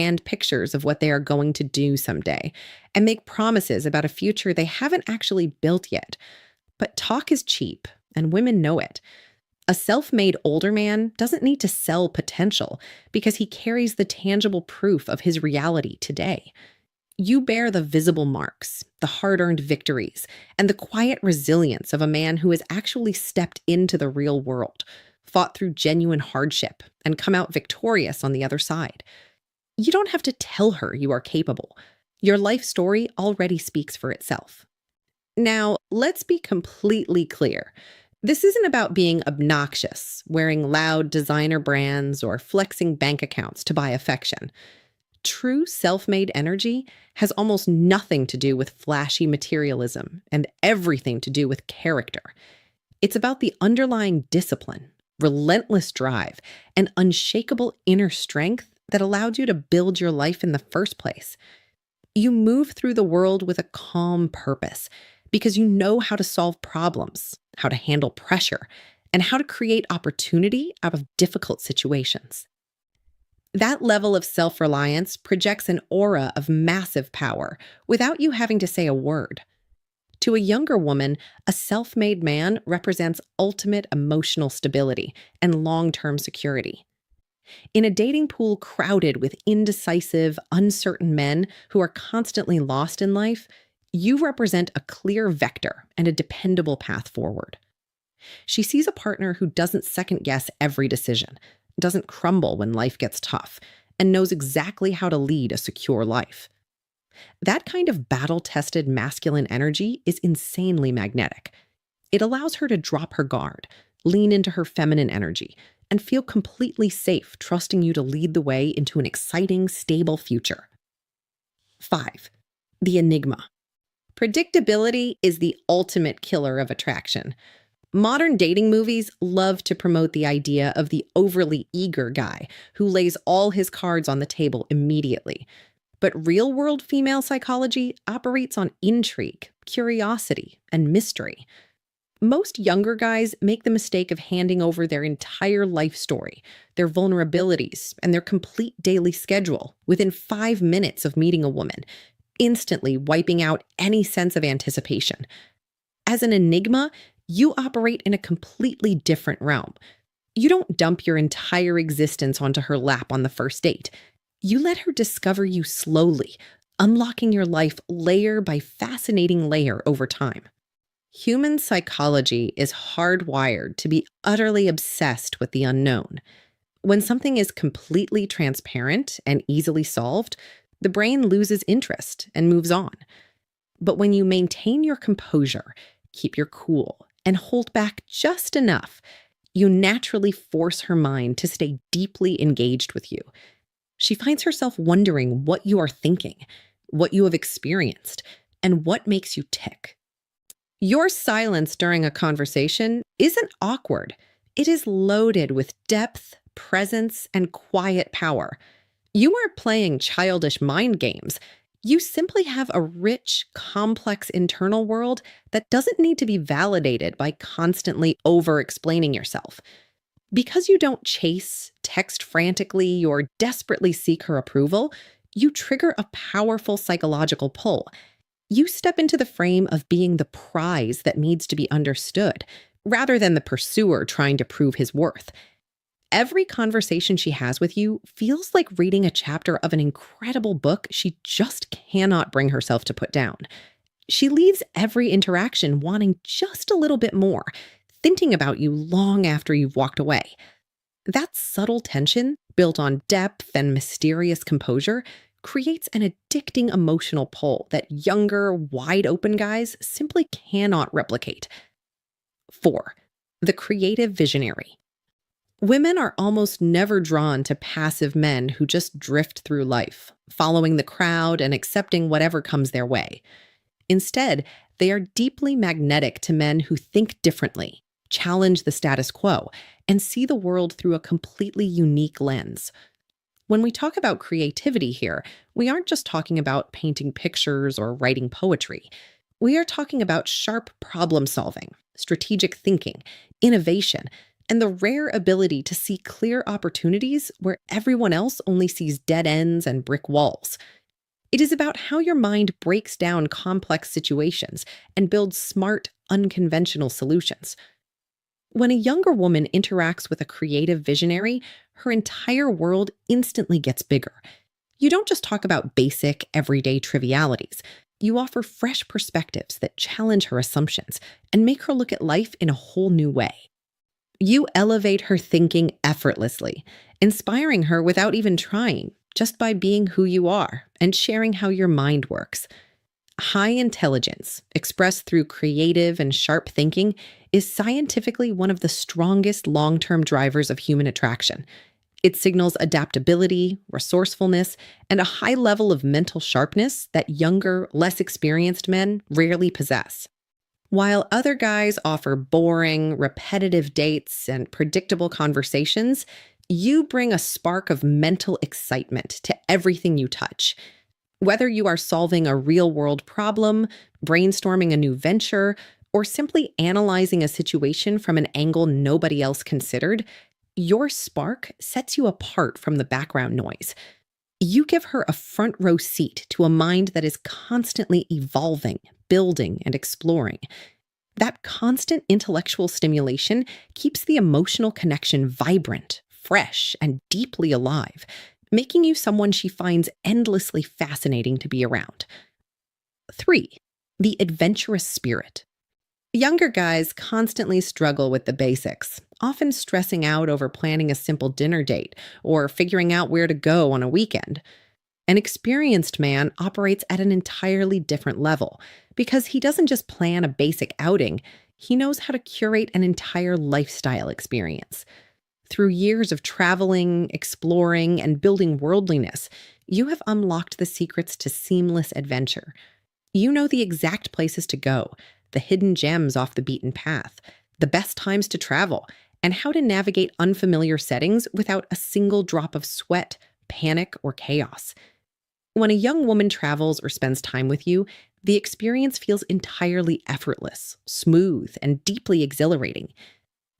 and pictures of what they are going to do someday and make promises about a future they haven't actually built yet. But talk is cheap, and women know it. A self-made older man doesn't need to sell potential because he carries the tangible proof of his reality today. You bear the visible marks, the hard-earned victories, and the quiet resilience of a man who has actually stepped into the real world, fought through genuine hardship, and come out victorious on the other side. You don't have to tell her you are capable. Your life story already speaks for itself. Now, let's be completely clear. This isn't about being obnoxious, wearing loud designer brands, or flexing bank accounts to buy affection. True self-made energy has almost nothing to do with flashy materialism and everything to do with character. It's about the underlying discipline, relentless drive, and unshakable inner strength that allowed you to build your life in the first place. You move through the world with a calm purpose because you know how to solve problems, how to handle pressure, and how to create opportunity out of difficult situations. That level of self-reliance projects an aura of massive power without you having to say a word. To a younger woman, a self-made man represents ultimate emotional stability and long-term security. In a dating pool crowded with indecisive, uncertain men who are constantly lost in life, you represent a clear vector and a dependable path forward. She sees a partner who doesn't second-guess every decision, doesn't crumble when life gets tough, and knows exactly how to lead a secure life. That kind of battle-tested masculine energy is insanely magnetic. It allows her to drop her guard, lean into her feminine energy, and feel completely safe trusting you to lead the way into an exciting, stable future. 5. The enigma. Predictability is the ultimate killer of attraction. Modern dating movies love to promote the idea of the overly eager guy who lays all his cards on the table immediately. But real-world female psychology operates on intrigue, curiosity, and mystery. Most younger guys make the mistake of handing over their entire life story, their vulnerabilities, and their complete daily schedule within 5 minutes of meeting a woman, instantly wiping out any sense of anticipation. As an enigma, you operate in a completely different realm. You don't dump your entire existence onto her lap on the first date. You let her discover you slowly, unlocking your life layer by fascinating layer over time. Human psychology is hardwired to be utterly obsessed with the unknown. When something is completely transparent and easily solved, the brain loses interest and moves on. But when you maintain your composure, keep your cool, and hold back just enough, you naturally force her mind to stay deeply engaged with you. She finds herself wondering what you are thinking, what you have experienced, and what makes you tick. Your silence during a conversation isn't awkward. It is loaded with depth, presence, and quiet power. You aren't playing childish mind games. You simply have a rich, complex internal world that doesn't need to be validated by constantly over-explaining yourself. Because you don't chase, text frantically, or desperately seek her approval, you trigger a powerful psychological pull. You step into the frame of being the prize that needs to be understood, rather than the pursuer trying to prove his worth. Every conversation she has with you feels like reading a chapter of an incredible book she just cannot bring herself to put down. She leaves every interaction wanting just a little bit more, thinking about you long after you've walked away. That subtle tension, built on depth and mysterious composure, creates an addicting emotional pull that younger, wide-open guys simply cannot replicate. 4. The creative visionary. Women are almost never drawn to passive men who just drift through life, following the crowd and accepting whatever comes their way. Instead, they are deeply magnetic to men who think differently, challenge the status quo, and see the world through a completely unique lens. When we talk about creativity here, we aren't just talking about painting pictures or writing poetry. We are talking about sharp problem solving, strategic thinking, innovation, and the rare ability to see clear opportunities where everyone else only sees dead ends and brick walls. It is about how your mind breaks down complex situations and builds smart, unconventional solutions. When a younger woman interacts with a creative visionary, her entire world instantly gets bigger. You don't just talk about basic, everyday trivialities. You offer fresh perspectives that challenge her assumptions and make her look at life in a whole new way. You elevate her thinking effortlessly, inspiring her without even trying, just by being who you are and sharing how your mind works. High intelligence, expressed through creative and sharp thinking, is scientifically one of the strongest long-term drivers of human attraction. It signals adaptability, resourcefulness, and a high level of mental sharpness that younger, less experienced men rarely possess. While other guys offer boring, repetitive dates and predictable conversations, you bring a spark of mental excitement to everything you touch. Whether you are solving a real-world problem, brainstorming a new venture, or simply analyzing a situation from an angle nobody else considered, your spark sets you apart from the background noise. You give her a front row seat to a mind that is constantly evolving, building, and exploring. That constant intellectual stimulation keeps the emotional connection vibrant, fresh, and deeply alive, making you someone she finds endlessly fascinating to be around. 3. The adventurous spirit. Younger guys constantly struggle with the basics, often stressing out over planning a simple dinner date or figuring out where to go on a weekend. An experienced man operates at an entirely different level because he doesn't just plan a basic outing, he knows how to curate an entire lifestyle experience. Through years of traveling, exploring, and building worldliness, you have unlocked the secrets to seamless adventure. You know the exact places to go, the hidden gems off the beaten path, the best times to travel, and how to navigate unfamiliar settings without a single drop of sweat, panic, or chaos. When a young woman travels or spends time with you, the experience feels entirely effortless, smooth, and deeply exhilarating.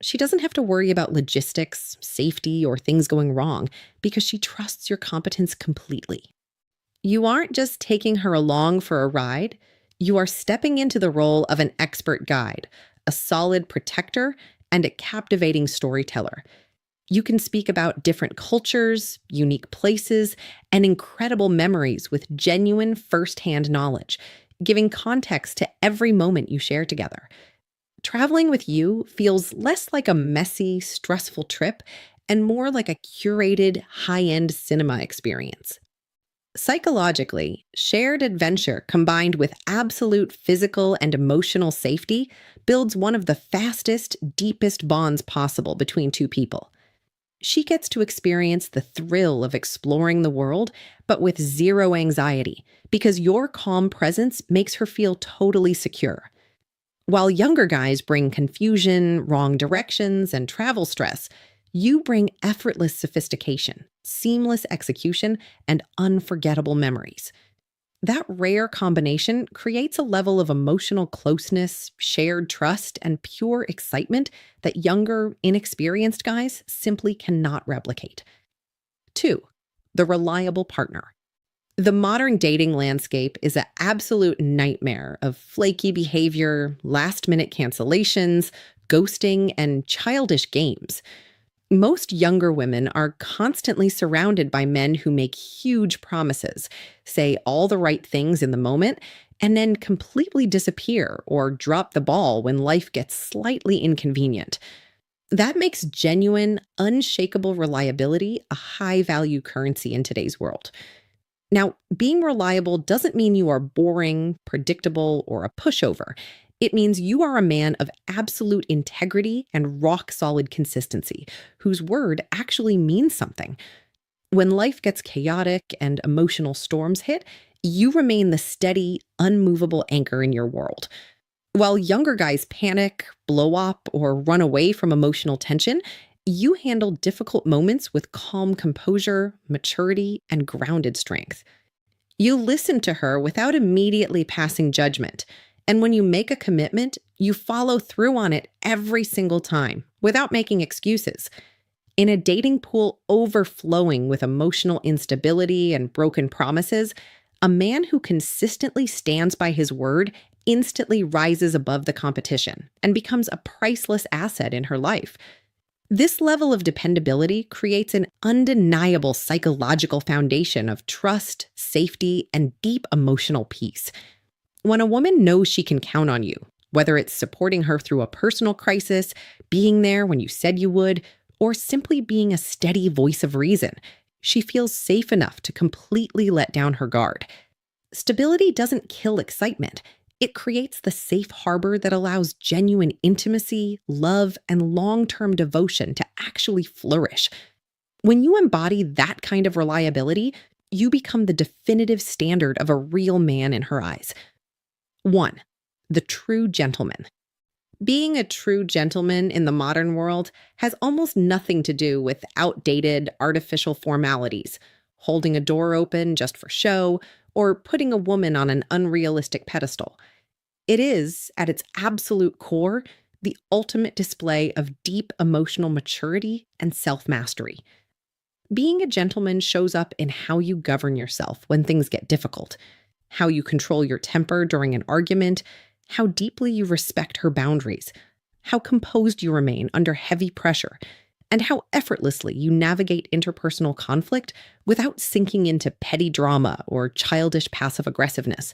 She doesn't have to worry about logistics, safety, or things going wrong because she trusts your competence completely. You aren't just taking her along for a ride, you are stepping into the role of an expert guide, a solid protector, and a captivating storyteller. You can speak about different cultures, unique places, and incredible memories with genuine firsthand knowledge, giving context to every moment you share together. Traveling with you feels less like a messy, stressful trip and more like a curated, high-end cinema experience. Psychologically, shared adventure combined with absolute physical and emotional safety builds one of the fastest, deepest bonds possible between two people. She gets to experience the thrill of exploring the world, but with zero anxiety, because your calm presence makes her feel totally secure. While younger guys bring confusion, wrong directions, and travel stress, you bring effortless sophistication, seamless execution, and unforgettable memories. That rare combination creates a level of emotional closeness, shared trust, and pure excitement that younger, inexperienced guys simply cannot replicate. 2. The reliable partner. The modern dating landscape is an absolute nightmare of flaky behavior, last-minute cancellations, ghosting, and childish games. Most younger women are constantly surrounded by men who make huge promises, say all the right things in the moment, and then completely disappear or drop the ball when life gets slightly inconvenient. That makes genuine, unshakable reliability a high-value currency in today's world. Now, being reliable doesn't mean you are boring, predictable, or a pushover. It means you are a man of absolute integrity and rock-solid consistency, whose word actually means something. When life gets chaotic and emotional storms hit, you remain the steady, unmovable anchor in your world. While younger guys panic, blow up, or run away from emotional tension, you handle difficult moments with calm composure, maturity, and grounded strength. You listen to her without immediately passing judgment, And when you make a commitment, you follow through on it every single time without making excuses. In a dating pool overflowing with emotional instability and broken promises, a man who consistently stands by his word instantly rises above the competition and becomes a priceless asset in her life. This level of dependability creates an undeniable psychological foundation of trust, safety, and deep emotional peace. When a woman knows she can count on you, whether it's supporting her through a personal crisis, being there when you said you would, or simply being a steady voice of reason, she feels safe enough to completely let down her guard. Stability doesn't kill excitement. It creates the safe harbor that allows genuine intimacy, love, and long-term devotion to actually flourish. When you embody that kind of reliability, you become the definitive standard of a real man in her eyes. 1. The true gentleman. Being a true gentleman in the modern world has almost nothing to do with outdated, artificial formalities, holding a door open just for show, or putting a woman on an unrealistic pedestal. It is, at its absolute core, the ultimate display of deep emotional maturity and self-mastery. Being a gentleman shows up in how you govern yourself when things get difficult, how you control your temper during an argument, how deeply you respect her boundaries, how composed you remain under heavy pressure, and how effortlessly you navigate interpersonal conflict without sinking into petty drama or childish passive-aggressiveness.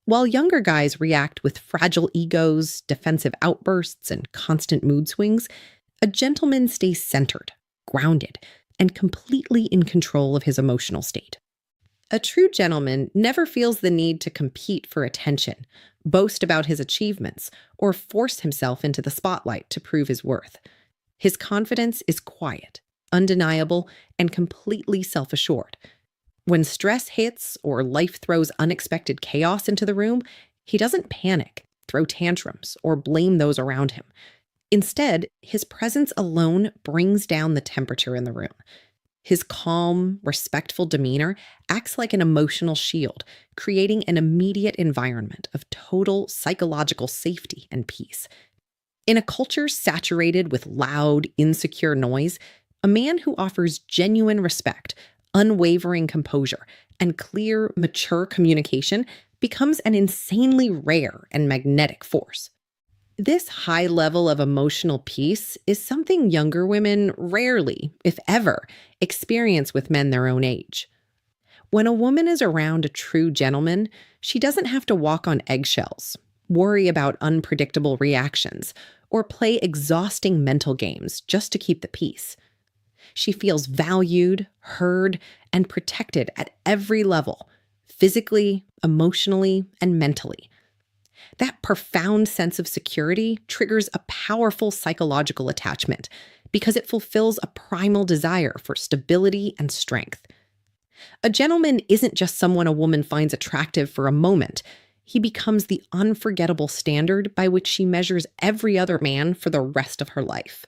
While younger guys react with fragile egos, defensive outbursts, and constant mood swings, a gentleman stays centered, grounded, and completely in control of his emotional state. A true gentleman never feels the need to compete for attention, boast about his achievements, or force himself into the spotlight to prove his worth. His confidence is quiet, undeniable, and completely self-assured. When stress hits or life throws unexpected chaos into the room, he doesn't panic, throw tantrums, or blame those around him. Instead, his presence alone brings down the temperature in the room. His calm, respectful demeanor acts like an emotional shield, creating an immediate environment of total psychological safety and peace. In a culture saturated with loud, insecure noise, a man who offers genuine respect, unwavering composure, and clear, mature communication becomes an insanely rare and magnetic force. This high level of emotional peace is something younger women rarely, if ever, experience with men their own age. When a woman is around a true gentleman, she doesn't have to walk on eggshells, worry about unpredictable reactions, or play exhausting mental games just to keep the peace. She feels valued, heard, and protected at every level, physically, emotionally, and mentally. That profound sense of security triggers a powerful psychological attachment because it fulfills a primal desire for stability and strength. A gentleman isn't just someone a woman finds attractive for a moment. He becomes the unforgettable standard by which she measures every other man for the rest of her life.